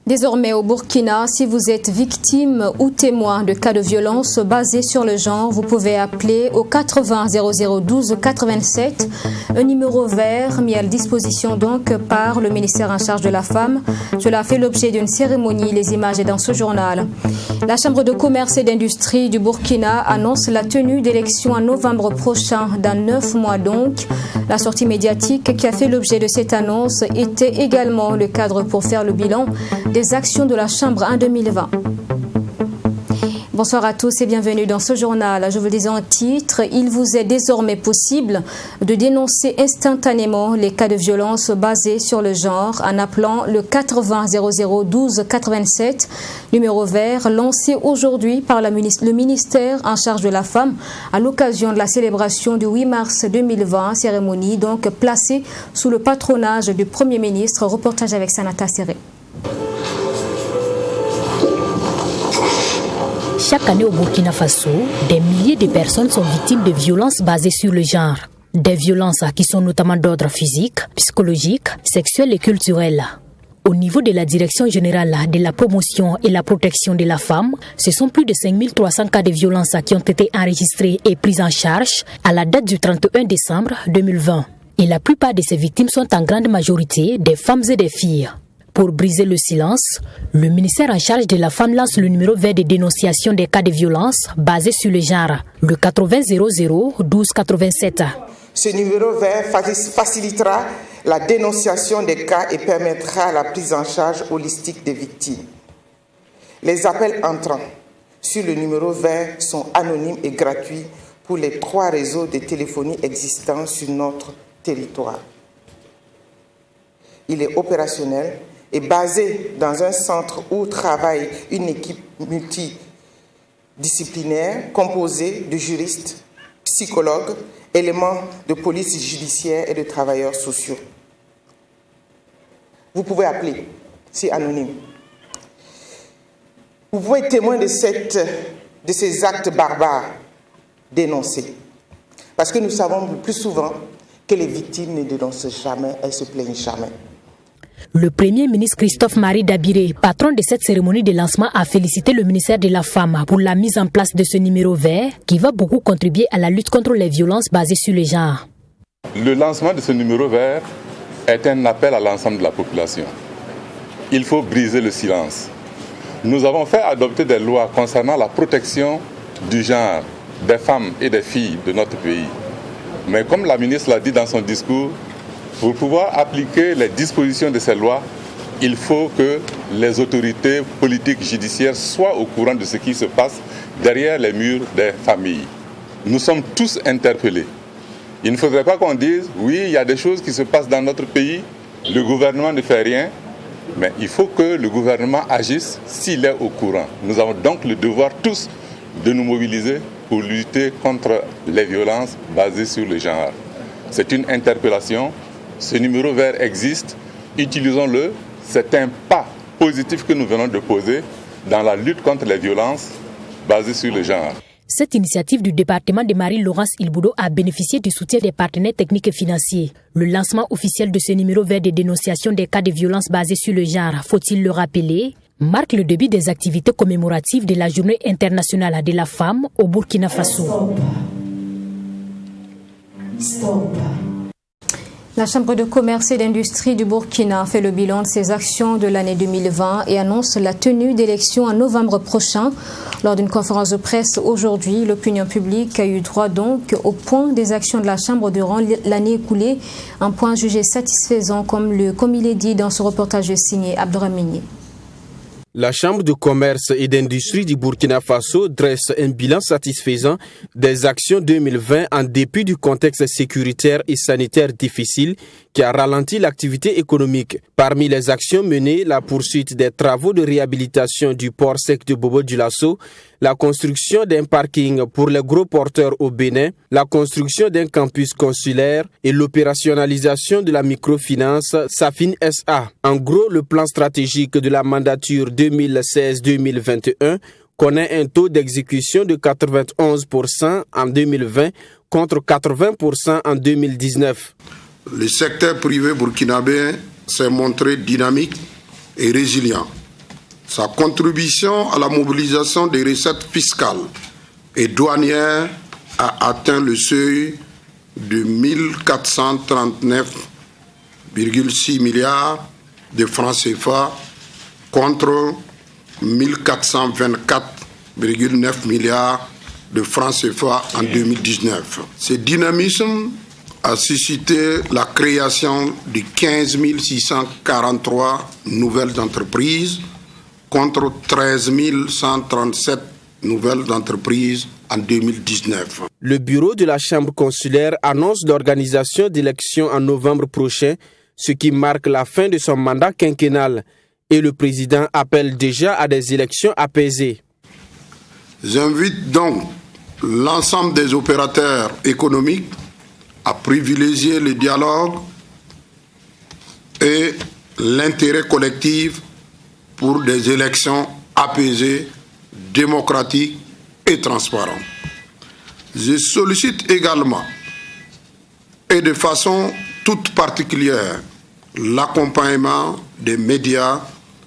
Désormais au Burkina, si vous êtes victime ou témoin de cas de violence basés sur le genre, vous pouvez appeler au 80 00 12 87, un numéro vert mis à disposition donc par le ministère en charge de la femme. Cela a fait l'objet d'une cérémonie, les images est dans ce journal. La Chambre de commerce et d'industrie du Burkina annonce la tenue d'élections en novembre prochain, dans 9 mois donc. La sortie médiatique qui a fait l'objet de cette annonce était également le cadre pour faire le bilan des actions de la Chambre en 2020. Bonsoir à tous et bienvenue dans ce journal. Je vous le disais en titre, il vous est désormais possible de dénoncer instantanément les cas de violence basés sur le genre en appelant le 80 00 12 87, numéro vert lancé aujourd'hui par le ministère en charge de la femme à l'occasion de la célébration du 8 mars 2020, cérémonie donc placée sous le patronage du Premier ministre. Reportage avec Sanata Serré. Chaque année au Burkina Faso, des milliers de personnes sont victimes de violences basées sur le genre. Des violences qui sont notamment d'ordre physique, psychologique, sexuel et culturel. Au niveau de la Direction générale de la promotion et la protection de la femme, ce sont plus de 5300 cas de violences qui ont été enregistrés et pris en charge à la date du 31 décembre 2020. Et la plupart de ces victimes sont en grande majorité des femmes et des filles. Pour briser le silence, le ministère en charge de la femme lance le numéro vert de dénonciation des cas de violence basés sur le genre, le 80 00 12 87. Ce numéro vert facilitera la dénonciation des cas et permettra la prise en charge holistique des victimes. Les appels entrants sur le numéro vert sont anonymes et gratuits pour les 3 réseaux de téléphonie existants sur notre territoire. Il est opérationnel et basé dans un centre où travaille une équipe multidisciplinaire composée de juristes, psychologues, éléments de police judiciaire et de travailleurs sociaux. Vous pouvez appeler, c'est anonyme. Vous pouvez être témoin de ces actes barbares dénoncés. Parce que nous savons le plus souvent que les victimes ne dénoncent jamais, elles ne se plaignent jamais. Le Premier ministre Christophe-Marie Dabiré, patron de cette cérémonie de lancement, a félicité le ministère de la Femme pour la mise en place de ce numéro vert qui va beaucoup contribuer à la lutte contre les violences basées sur le genre. Le lancement de ce numéro vert est un appel à l'ensemble de la population. Il faut briser le silence. Nous avons fait adopter des lois concernant la protection du genre des femmes et des filles de notre pays. Mais comme la ministre l'a dit dans son discours, pour pouvoir appliquer les dispositions de ces lois, il faut que les autorités politiques judiciaires soient au courant de ce qui se passe derrière les murs des familles. Nous sommes tous interpellés. Il ne faudrait pas qu'on dise, oui, il y a des choses qui se passent dans notre pays, le gouvernement ne fait rien, mais il faut que le gouvernement agisse s'il est au courant. Nous avons donc le devoir tous de nous mobiliser pour lutter contre les violences basées sur le genre. C'est une interpellation. Ce numéro vert existe, utilisons-le. C'est un pas positif que nous venons de poser dans la lutte contre les violences basées sur le genre. Cette initiative du département de Marie-Laurence Ilboudo a bénéficié du soutien des partenaires techniques et financiers. Le lancement officiel de ce numéro vert de dénonciation des cas de violences basées sur le genre, faut-il le rappeler, marque le début des activités commémoratives de la Journée internationale de la femme au Burkina Faso. Stop. La Chambre de commerce et d'industrie du Burkina fait le bilan de ses actions de l'année 2020 et annonce la tenue d'élections en novembre prochain. Lors d'une conférence de presse aujourd'hui, l'opinion publique a eu droit donc au point des actions de la Chambre durant l'année écoulée, un point jugé satisfaisant comme il est dit dans ce reportage signé Abdourahmini. La Chambre de commerce et d'industrie du Burkina Faso dresse un bilan satisfaisant des actions 2020 en dépit du contexte sécuritaire et sanitaire difficile qui a ralenti l'activité économique. Parmi les actions menées, la poursuite des travaux de réhabilitation du port sec de Bobo-Dioulasso, la construction d'un parking pour les gros porteurs au Bénin, la construction d'un campus consulaire et l'opérationnalisation de la microfinance Safin SA. En gros, le plan stratégique de la mandature 2016-2021 connaît un taux d'exécution de 91% en 2020 contre 80% en 2019. Le secteur privé burkinabé s'est montré dynamique et résilient. Sa contribution à la mobilisation des recettes fiscales et douanières a atteint le seuil de 1439,6 milliards de francs CFA contre 1424,9 milliards de francs CFA en 2019. Ce dynamisme a suscité la création de 15 643 nouvelles entreprises contre 13 137 nouvelles entreprises en 2019. Le bureau de la Chambre consulaire annonce l'organisation d'élections en novembre prochain, ce qui marque la fin de son mandat quinquennal. Et le président appelle déjà à des élections apaisées. J'invite donc l'ensemble des opérateurs économiques à privilégier le dialogue et l'intérêt collectif pour des élections apaisées, démocratiques et transparentes. Je sollicite également, et de façon toute particulière, l'accompagnement des médias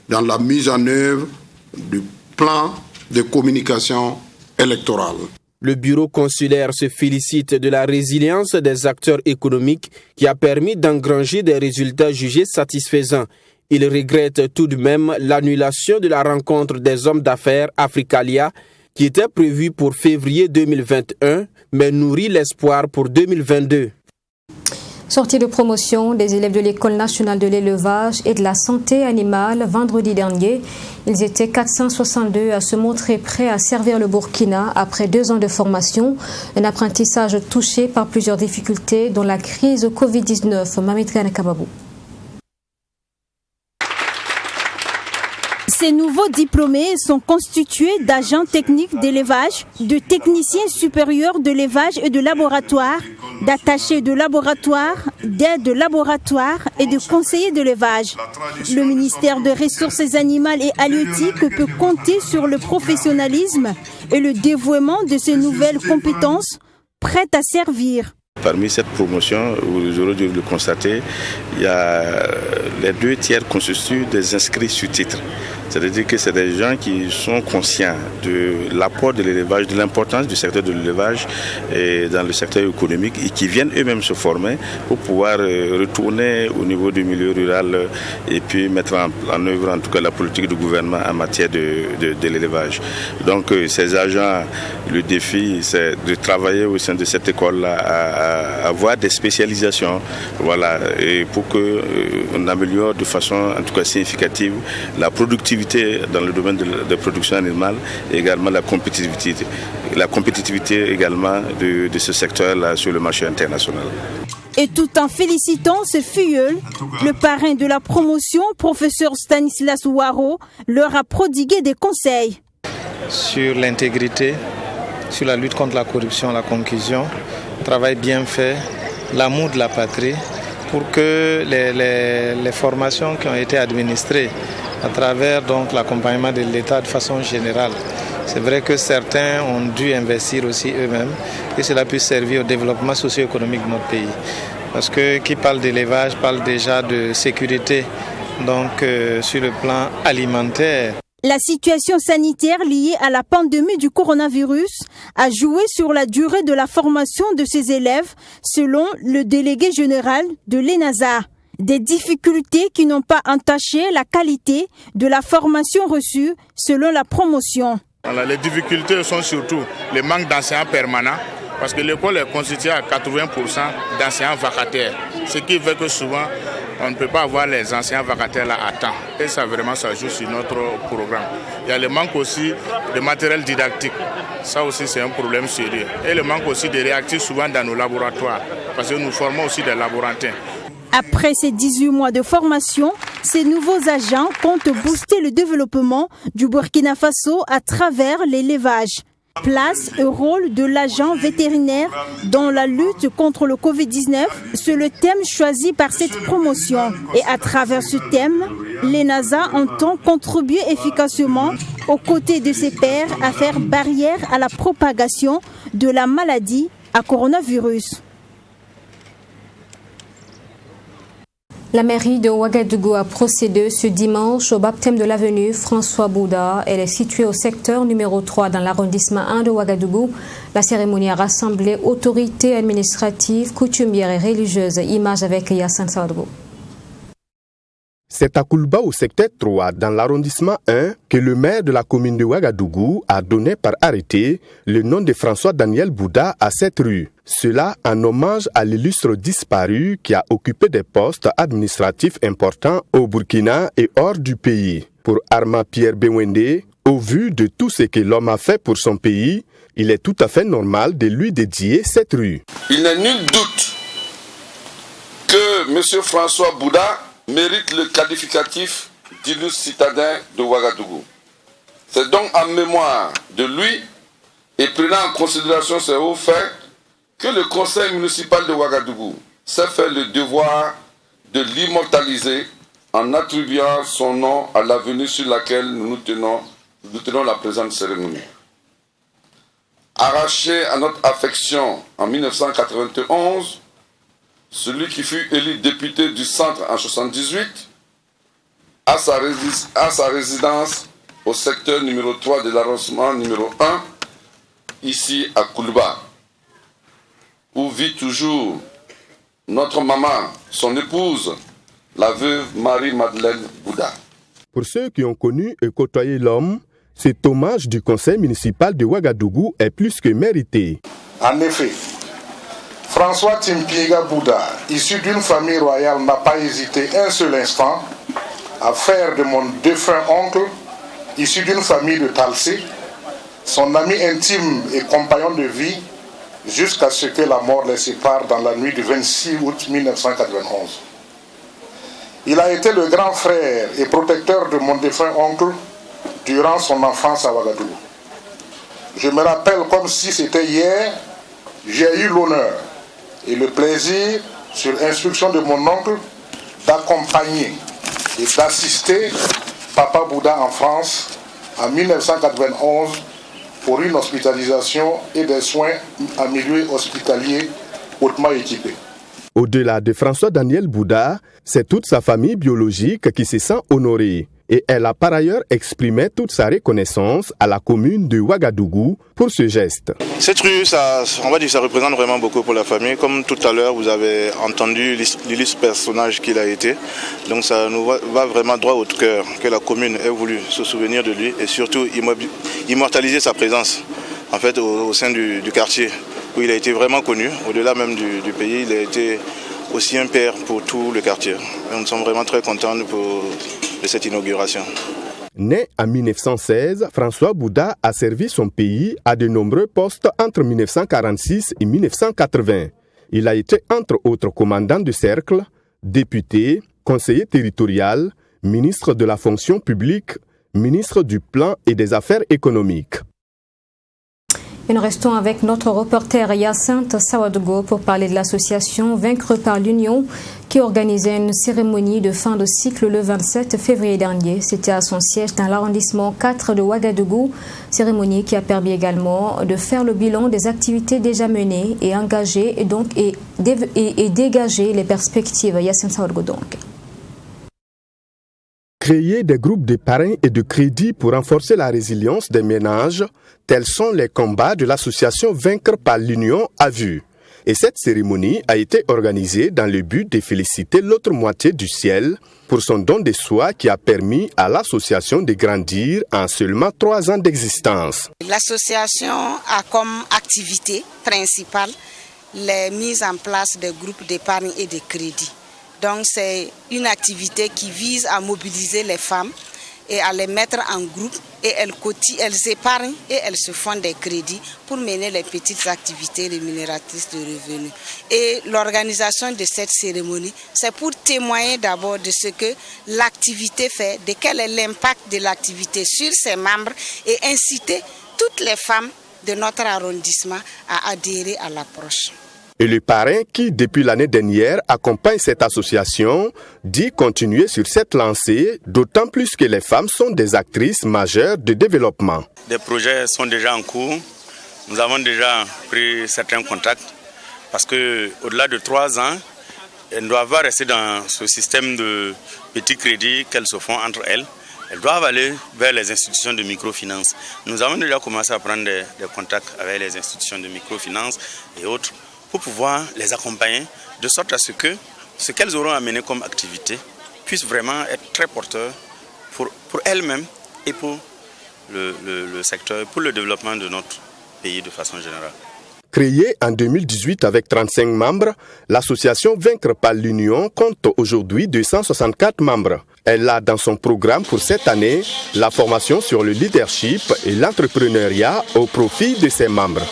dans la mise en œuvre du plan de communication électorale. Le bureau consulaire se félicite de la résilience des acteurs économiques qui a permis d'engranger des résultats jugés satisfaisants. Il regrette tout de même l'annulation de la rencontre des hommes d'affaires Africalia qui était prévue pour février 2021, mais nourrit l'espoir pour 2022. Sortie de promotion des élèves de l'École nationale de l'élevage et de la santé animale vendredi dernier. Ils étaient 462 à se montrer prêts à servir le Burkina après 2 ans de formation. Un apprentissage touché par plusieurs difficultés dont la crise Covid-19. Mamit Gane Kababou. Ces nouveaux diplômés sont constitués d'agents techniques d'élevage, de techniciens supérieurs de l'élevage et de laboratoire, d'attachés de laboratoire, d'aides de laboratoire et de conseillers de l'élevage. Le ministère des Ressources animales et halieutiques peut compter sur le professionnalisme et le dévouement de ces nouvelles compétences prêtes à servir. Parmi cette promotion, vous aurez dû le constater, il y a les 2 tiers constituent des inscrits sur titre. C'est-à-dire que c'est des gens qui sont conscients de l'apport de l'élevage, de l'importance du secteur de l'élevage dans le secteur économique et qui viennent eux-mêmes se former pour pouvoir retourner au niveau du milieu rural et puis mettre en œuvre en tout cas la politique du gouvernement en matière de l'élevage. Donc ces agents, le défi c'est de travailler au sein de cette école-là à avoir des spécialisations, voilà, et pour qu'on améliore de façon en tout cas significative la productivité dans le domaine de la production animale et également la compétitivité également de ce secteur-là sur le marché international. Et tout en félicitant ce filleul, le parrain de la promotion, professeur Stanislas Ouaro, leur a prodigué des conseils. Sur l'intégrité, sur la lutte contre la corruption, la concussion, travail bien fait, l'amour de la patrie, pour que les formations qui ont été administrées à travers donc l'accompagnement de l'État de façon générale. C'est vrai que certains ont dû investir aussi eux-mêmes et cela puisse servir au développement socio-économique de notre pays. Parce que qui parle d'élevage parle déjà de sécurité, donc sur le plan alimentaire. La situation sanitaire liée à la pandémie du coronavirus a joué sur la durée de la formation de ces élèves, selon le délégué général de l'ENASA. Des difficultés qui n'ont pas entaché la qualité de la formation reçue selon la promotion. Alors, les difficultés sont surtout le manque d'enseignants permanents, parce que l'école est constituée à 80% d'enseignants vacataires, ce qui fait que souvent on ne peut pas avoir les enseignants vacataires là à temps. Et ça vraiment ça joue sur notre programme. Il y a le manque aussi de matériel didactique. Ça aussi c'est un problème sérieux. Et le manque aussi de réactifs souvent dans nos laboratoires, parce que nous formons aussi des laborantins. Après ces 18 mois de formation, Ces nouveaux agents comptent booster le développement du Burkina Faso à travers l'élevage. Place et rôle de l'agent vétérinaire dans la lutte contre le Covid-19, c'est le thème choisi par cette promotion. Et à travers ce thème, l'ENASA entend contribuer efficacement aux côtés de ses pairs à faire barrière à la propagation de la maladie à coronavirus. La mairie de Ouagadougou a procédé ce dimanche au baptême de l'avenue François Bouddha. Elle est située au secteur numéro 3 dans l'arrondissement 1 de Ouagadougou. La cérémonie a rassemblé autorités administratives, coutumières et religieuses. Image avec Yassine Sawadgo. C'est à Koulba, au secteur 3, dans l'arrondissement 1, que le maire de la commune de Ouagadougou a donné par arrêté le nom de François-Daniel Bouddha à cette rue. Cela en hommage à l'illustre disparu qui a occupé des postes administratifs importants au Burkina et hors du pays. Pour Arma Pierre Bewende, au vu de tout ce que l'homme a fait pour son pays, il est tout à fait normal de lui dédier cette rue. Il n'est nul doute que M. François Bouddha mérite le qualificatif d'illustre citadin de Ouagadougou. C'est donc en mémoire de lui et prenant en considération ses hauts faits que le conseil municipal de Ouagadougou s'est fait le devoir de l'immortaliser en attribuant son nom à l'avenue sur laquelle nous tenons la présente cérémonie. Arraché à notre affection en 1991, celui qui fut élu député du centre en 1978, à sa résidence au secteur numéro 3 de l'arrondissement numéro 1, ici à Koulba, où vit toujours notre maman, son épouse, la veuve Marie-Madeleine Bouddha. Pour ceux qui ont connu et côtoyé l'homme, cet hommage du conseil municipal de Ouagadougou est plus que mérité. En effet, François Timpiega Bouddha, issu d'une famille royale, n'a pas hésité un seul instant à faire de mon défunt oncle, issu d'une famille de Talsé, son ami intime et compagnon de vie, jusqu'à ce que la mort les sépare dans la nuit du 26 août 1991. Il a été le grand frère et protecteur de mon défunt oncle durant son enfance à Ouagadougou. Je me rappelle comme si c'était hier, j'ai eu l'honneur et le plaisir, sur instruction de mon oncle, d'accompagner et d'assister Papa Bouddha en France en 1991 pour une hospitalisation et des soins en milieu hospitalier hautement équipés. Au-delà de François-Daniel Bouddha, c'est toute sa famille biologique qui se sent honorée. Et elle a par ailleurs exprimé toute sa reconnaissance à la commune de Ouagadougou pour ce geste. Cette rue, ça représente vraiment beaucoup pour la famille. Comme tout à l'heure, vous avez entendu l'illustre personnage qu'il a été. Donc ça nous va vraiment droit au cœur que la commune ait voulu se souvenir de lui et surtout immortaliser sa présence en fait, au sein du quartier où il a été vraiment connu. Au-delà même du pays, il a été aussi un père pour tout le quartier. Et nous sommes vraiment très contents de cette inauguration. Né en 1916, François Bouddha a servi son pays à de nombreux postes entre 1946 et 1980. Il a été entre autres commandant de cercle, député, conseiller territorial, ministre de la fonction publique, ministre du plan et des affaires économiques. Et nous restons avec notre reporter Hyacinthe Sawadgo pour parler de l'association Vaincre par l'Union qui organisait une cérémonie de fin de cycle le 27 février dernier. C'était à son siège dans l'arrondissement 4 de Ouagadougou. Cérémonie qui a permis également de faire le bilan des activités déjà menées et engagées et dégager les perspectives. Hyacinthe Sawadgo donc. Créer des groupes d'épargne et de crédit pour renforcer la résilience des ménages, tels sont les combats de l'association Vaincre par l'Union à vue. Et cette cérémonie a été organisée dans le but de féliciter l'autre moitié du ciel pour son don de soi qui a permis à l'association de grandir en seulement 3 ans d'existence. L'association a comme activité principale la mise en place de groupes d'épargne et de crédit. Donc c'est une activité qui vise à mobiliser les femmes et à les mettre en groupe et elles épargnent et elles se font des crédits pour mener les petites activités rémunératrices de revenus. Et l'organisation de cette cérémonie, c'est pour témoigner d'abord de ce que l'activité fait, de quel est l'impact de l'activité sur ses membres et inciter toutes les femmes de notre arrondissement à adhérer à l'approche. Et le parrain qui, depuis l'année dernière, accompagne cette association, dit continuer sur cette lancée, d'autant plus que les femmes sont des actrices majeures de développement. Des projets sont déjà en cours. Nous avons déjà pris certains contacts parce qu'au-delà de 3 ans, elles ne doivent pas rester dans ce système de petits crédits qu'elles se font entre elles. Elles doivent aller vers les institutions de microfinance. Nous avons déjà commencé à prendre des contacts avec les institutions de microfinance et autres pour pouvoir les accompagner de sorte à ce que ce qu'elles auront à mener comme activité puisse vraiment être très porteur pour elles-mêmes et pour le secteur, pour le développement de notre pays de façon générale. Créée en 2018 avec 35 membres, l'association Vaincre par l'Union compte aujourd'hui 264 membres. Elle a dans son programme pour cette année la formation sur le leadership et l'entrepreneuriat au profit de ses membres.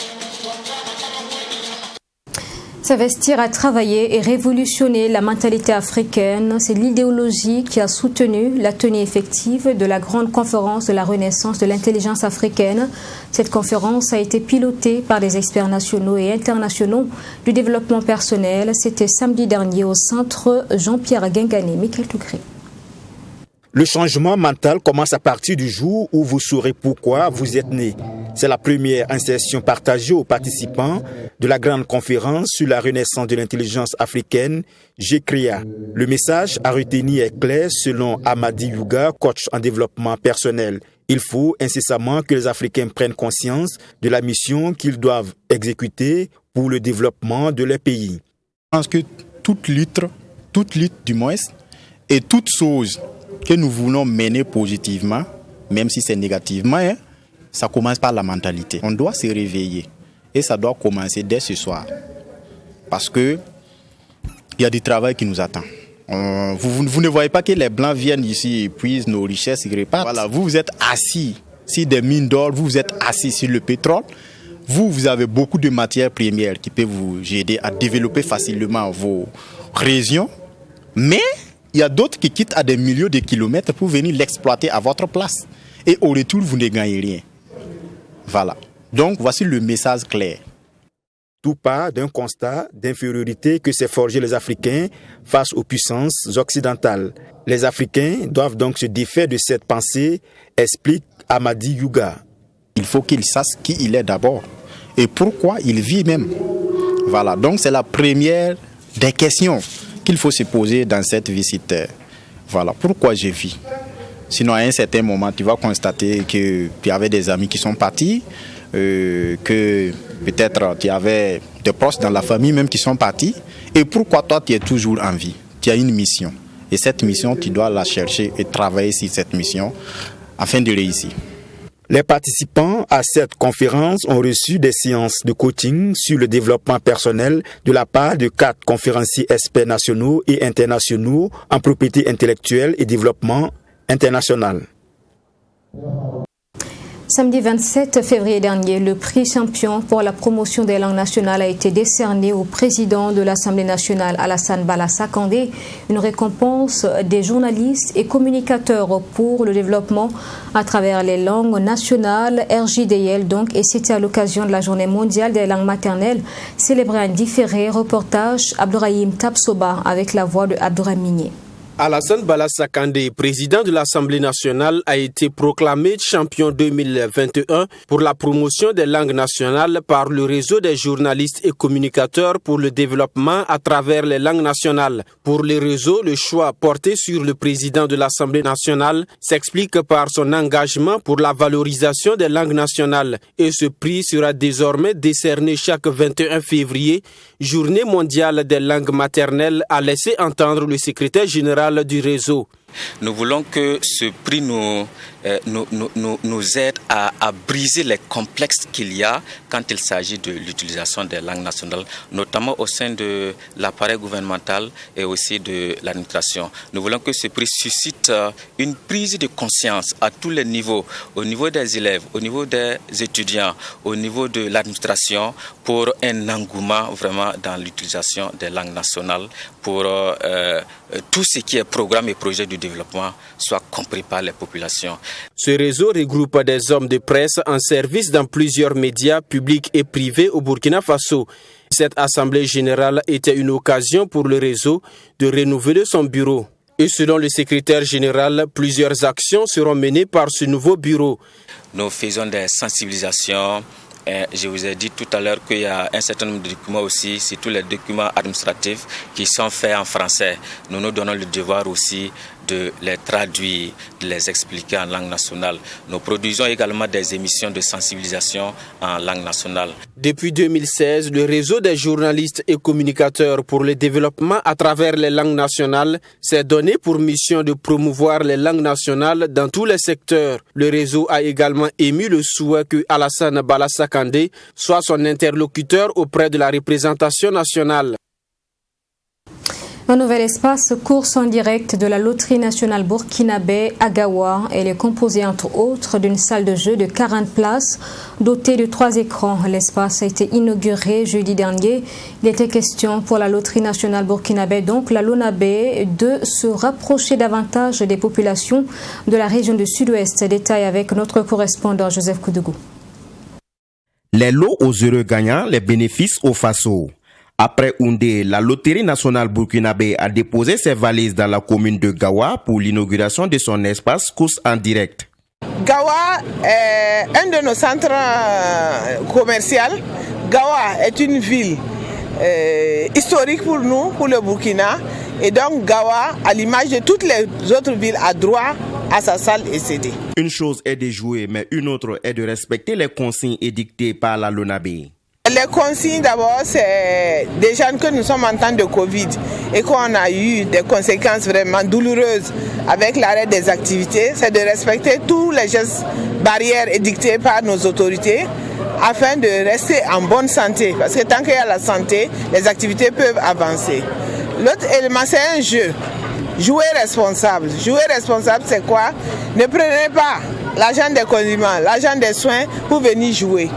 S'investir à travailler et révolutionner la mentalité africaine, c'est l'idéologie qui a soutenu la tenue effective de la grande conférence de la renaissance de l'intelligence africaine. Cette conférence a été pilotée par des experts nationaux et internationaux du développement personnel. C'était samedi dernier au centre Jean-Pierre Guingané. Michael Toukré. Le changement mental commence à partir du jour où vous saurez pourquoi vous êtes né. C'est la première insertion partagée aux participants de la grande conférence sur la renaissance de l'intelligence africaine, GCREA. Le message à retenir est clair selon Amadi Yuga, coach en développement personnel. Il faut incessamment que les Africains prennent conscience de la mission qu'ils doivent exécuter pour le développement de leur pays. Je pense que toute lutte du moins, et toute chose que nous voulons mener positivement, même si c'est négativement, ça commence par la mentalité. On doit se réveiller et ça doit commencer dès ce soir. Parce qu'il y a du travail qui nous attend. Vous ne voyez pas que les Blancs viennent ici et puisent nos richesses et repartent. Voilà, vous êtes assis sur des mines d'or, vous êtes assis sur le pétrole. Vous avez beaucoup de matières premières qui peuvent vous aider à développer facilement vos régions. Mais il y a d'autres qui quittent à des milliers de kilomètres pour venir l'exploiter à votre place. Et au retour, vous ne gagnez rien. Voilà. Donc, voici le message clair. Tout part d'un constat d'infériorité que s'est forgé les Africains face aux puissances occidentales. Les Africains doivent donc se défaire de cette pensée, explique Amadi Yuga. Il faut qu'il sache qui il est d'abord et pourquoi il vit même. Voilà. Donc, c'est la première des questions qu'il faut se poser dans cette visite. Voilà, pourquoi je vis. Sinon, à un certain moment, tu vas constater que tu avais des amis qui sont partis, que peut-être tu avais des proches dans la famille même qui sont partis. Et pourquoi toi, tu es toujours en vie? Tu as une mission. Et cette mission, tu dois la chercher et travailler sur cette mission afin de réussir. Les participants à cette conférence ont reçu des séances de coaching sur le développement personnel de la part de 4 conférenciers experts nationaux et internationaux en propriété intellectuelle et développement international. Samedi 27 février dernier, le prix champion pour la promotion des langues nationales a été décerné au président de l'Assemblée nationale, Alassane Bala Kandé, une récompense des journalistes et communicateurs pour le développement à travers les langues nationales, RJDL donc, et c'était à l'occasion de la Journée mondiale des langues maternelles, célébrée en différé. Reportage Abdourahim Tapsoba avec la voix de Abdourahminier. Alassane Bala Kandé, président de l'Assemblée nationale, a été proclamé champion 2021 pour la promotion des langues nationales par le réseau des journalistes et communicateurs pour le développement à travers les langues nationales. Pour les réseaux, le choix porté sur le président de l'Assemblée nationale s'explique par son engagement pour la valorisation des langues nationales. Et ce prix sera désormais décerné chaque 21 février, Journée mondiale des langues maternelles, a laissé entendre le secrétaire général du réseau. Nous voulons que ce prix nous aide à briser les complexes qu'il y a quand il s'agit de l'utilisation des langues nationales, notamment au sein de l'appareil gouvernemental et aussi de l'administration. Nous voulons que ce prix suscite une prise de conscience à tous les niveaux, au niveau des élèves, au niveau des étudiants, au niveau de l'administration, pour un engouement vraiment dans l'utilisation des langues nationales, pour tout ce qui est programme et projet du développement soit compris par les populations. Ce réseau regroupe des hommes de presse en service dans plusieurs médias publics et privés au Burkina Faso. Cette assemblée générale était une occasion pour le réseau de renouveler son bureau. Et selon le secrétaire général, plusieurs actions seront menées par ce nouveau bureau. Nous faisons des sensibilisations. Je vous ai dit tout à l'heure qu'il y a un certain nombre de documents aussi, c'est tous les documents administratifs qui sont faits en français. Nous nous donnons le devoir aussi de les traduire, de les expliquer en langue nationale. Nous produisons également des émissions de sensibilisation en langue nationale. Depuis 2016, le réseau des journalistes et communicateurs pour le développement à travers les langues nationales s'est donné pour mission de promouvoir les langues nationales dans tous les secteurs. Le réseau a également émis le souhait que Alassane Balassakandé soit son interlocuteur auprès de la représentation nationale. Un nouvel espace course en direct de la loterie nationale burkinabé à Gawa. Elle est composée entre autres d'une salle de jeu de 40 places dotée de 3 écrans. L'espace a été inauguré jeudi dernier. Il était question pour la loterie nationale burkinabé, donc la LONABé, de se rapprocher davantage des populations de la région du Sud-Ouest. Détail avec notre correspondant Joseph Koudougou. Les lots aux heureux gagnants, les bénéfices au Faso. Après Oundé, la loterie nationale burkinabé a déposé ses valises dans la commune de Gawa pour l'inauguration de son espace course en direct. Gawa est un de nos centres commerciaux. Gawa est une ville historique pour nous, pour le Burkina. Et donc Gawa, à l'image de toutes les autres villes, a droit à sa salle ECD. Une chose est de jouer, mais une autre est de respecter les consignes édictées par la LONABé. Les consignes d'abord, c'est déjà que nous sommes en temps de Covid et qu'on a eu des conséquences vraiment douloureuses avec l'arrêt des activités, c'est de respecter tous les gestes barrières édictés par nos autorités afin de rester en bonne santé. Parce que tant qu'il y a la santé, les activités peuvent avancer. L'autre élément, c'est un jeu. Jouer responsable. Jouer responsable, c'est quoi? Ne prenez pas l'argent des condiments, l'argent des soins pour venir jouer.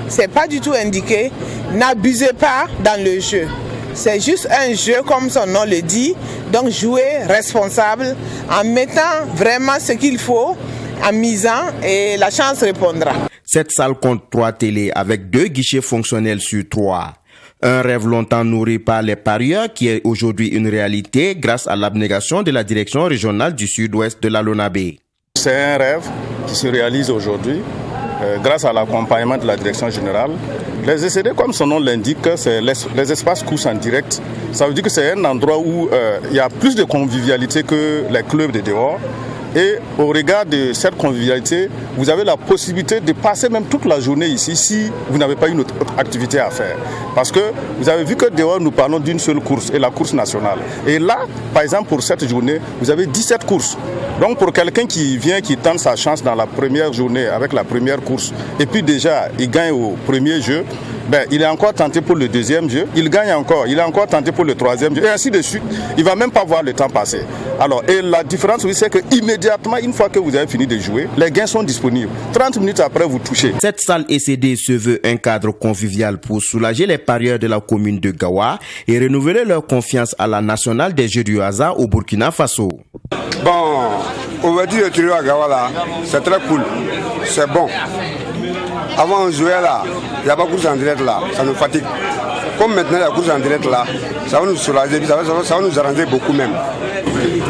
C'est pas du tout indiqué. N'abusez pas dans le jeu. C'est juste un jeu comme son nom le dit. Donc jouez responsable en mettant vraiment ce qu'il faut, en misant et la chance répondra. Cette salle compte 3 télés avec 2 guichets fonctionnels sur 3. Un rêve longtemps nourri par les parieurs qui est aujourd'hui une réalité grâce à l'abnégation de la direction régionale du sud-ouest de la LONABé. C'est un rêve qui se réalise aujourd'hui grâce à l'accompagnement de la direction générale. Les ECD, comme son nom l'indique, c'est les espaces courses en direct. Ça veut dire que c'est un endroit où il y a plus de convivialité que les clubs de dehors. Et au regard de cette convivialité, vous avez la possibilité de passer même toute la journée ici si vous n'avez pas une autre activité à faire. Parce que vous avez vu que dehors, nous parlons d'une seule course, et la course nationale. Et là, par exemple, pour cette journée, vous avez 17 courses. Donc pour quelqu'un qui vient, qui tente sa chance dans la première journée avec la première course, et puis déjà, il gagne au premier jeu, il est encore tenté pour le deuxième jeu, il gagne encore, il est encore tenté pour le troisième jeu, et ainsi de suite. Il ne va même pas voir le temps passer. Alors, et la différence, oui, c'est qu'immédiatement, une fois que vous avez fini de jouer, les gains sont disponibles. 30 minutes après, vous touchez. Cette salle ECD se veut un cadre convivial pour soulager les parieurs de la commune de Gawa et renouveler leur confiance à la nationale des jeux du hasard au Burkina Faso. Bon, on va dire le trio à Gawa là, c'est très cool, c'est bon. Avant on jouait là, il n'y a pas de course en direct là, ça nous fatigue. Comme maintenant il y a course en direct là, ça va nous soulager, ça va nous arranger beaucoup même.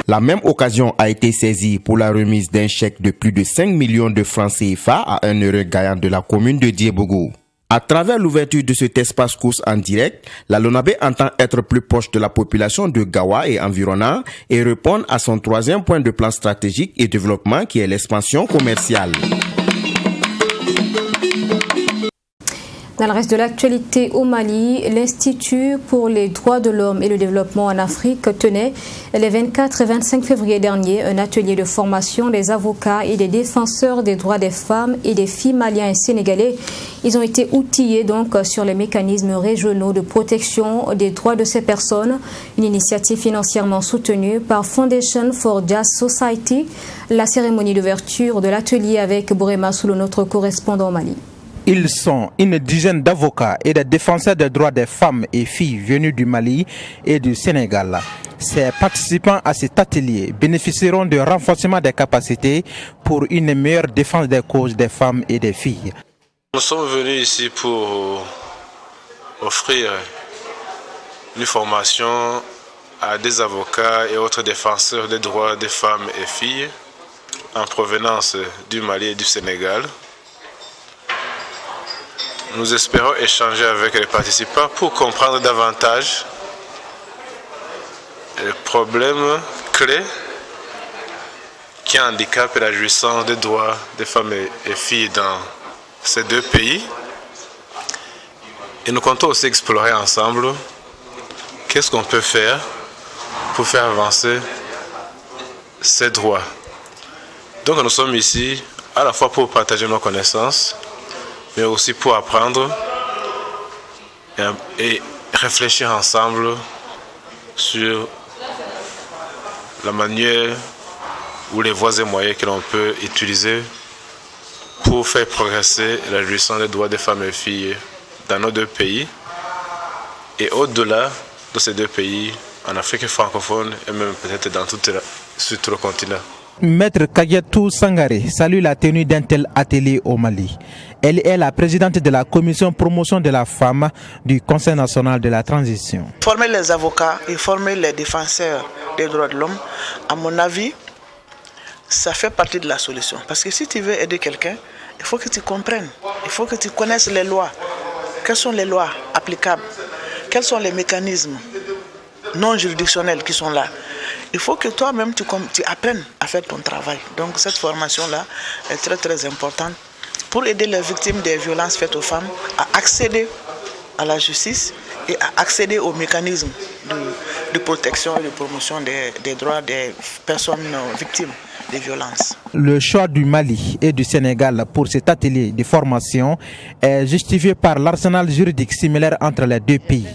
La même occasion a été saisie pour la remise d'un chèque de plus de 5 millions de francs CFA à un heureux gagnant de la commune de Diebougou. À travers l'ouverture de cet espace course en direct, la LONABé entend être plus proche de la population de Gawa et environnant et répondre à son 3e point de plan stratégique et développement qui est l'expansion commerciale. Dans le reste de l'actualité au Mali, l'Institut pour les droits de l'homme et le développement en Afrique tenait les 24 et 25 février dernier un atelier de formation des avocats et des défenseurs des droits des femmes et des filles maliens et sénégalais. Ils ont été outillés donc sur les mécanismes régionaux de protection des droits de ces personnes, une initiative financièrement soutenue par Foundation for Just Society. La cérémonie d'ouverture de l'atelier avec Bourema Soulou, notre correspondant au Mali. Ils sont une dizaine d'avocats et de défenseurs des droits des femmes et filles venus du Mali et du Sénégal. Ces participants à cet atelier bénéficieront de renforcement des capacités pour une meilleure défense des causes des femmes et des filles. Nous sommes venus ici pour offrir une formation à des avocats et autres défenseurs des droits des femmes et filles en provenance du Mali et du Sénégal. Nous espérons échanger avec les participants pour comprendre davantage les problèmes clés qui handicapent la jouissance des droits des femmes et filles dans ces deux pays. Et nous comptons aussi explorer ensemble qu'est-ce qu'on peut faire pour faire avancer ces droits. Donc nous sommes ici à la fois pour partager nos connaissances, mais aussi pour apprendre et réfléchir ensemble sur la manière ou les voies et moyens que l'on peut utiliser pour faire progresser la jouissance des droits des femmes et filles dans nos deux pays et au-delà de ces deux pays, en Afrique francophone et même peut-être sur tout le continent. Maître Kagetou Sangaré salue la tenue d'un tel atelier au Mali. Elle est la présidente de la commission promotion de la femme du Conseil national de la transition. Former les avocats et former les défenseurs des droits de l'homme, à mon avis, ça fait partie de la solution. Parce que si tu veux aider quelqu'un, il faut que tu comprennes, il faut que tu connaisses les lois. Quelles sont les lois applicables? Quels sont les mécanismes non juridictionnels qui sont là? Il faut que toi-même tu apprennes à faire ton travail. Donc cette formation-là est très très importante pour aider les victimes des violences faites aux femmes à accéder à la justice et à accéder aux mécanismes de protection et de promotion des droits des personnes victimes des violences. Le choix du Mali et du Sénégal pour cet atelier de formation est justifié par l'arsenal juridique similaire entre les deux pays.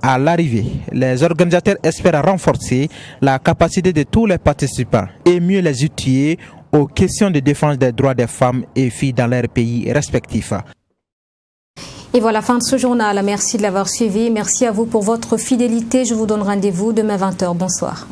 À l'arrivée, les organisateurs espèrent renforcer la capacité de tous les participants et mieux les outiller aux questions de défense des droits des femmes et filles dans leurs pays respectifs. Et voilà, fin de ce journal. Merci de l'avoir suivi. Merci à vous pour votre fidélité. Je vous donne rendez-vous demain 20h. Bonsoir.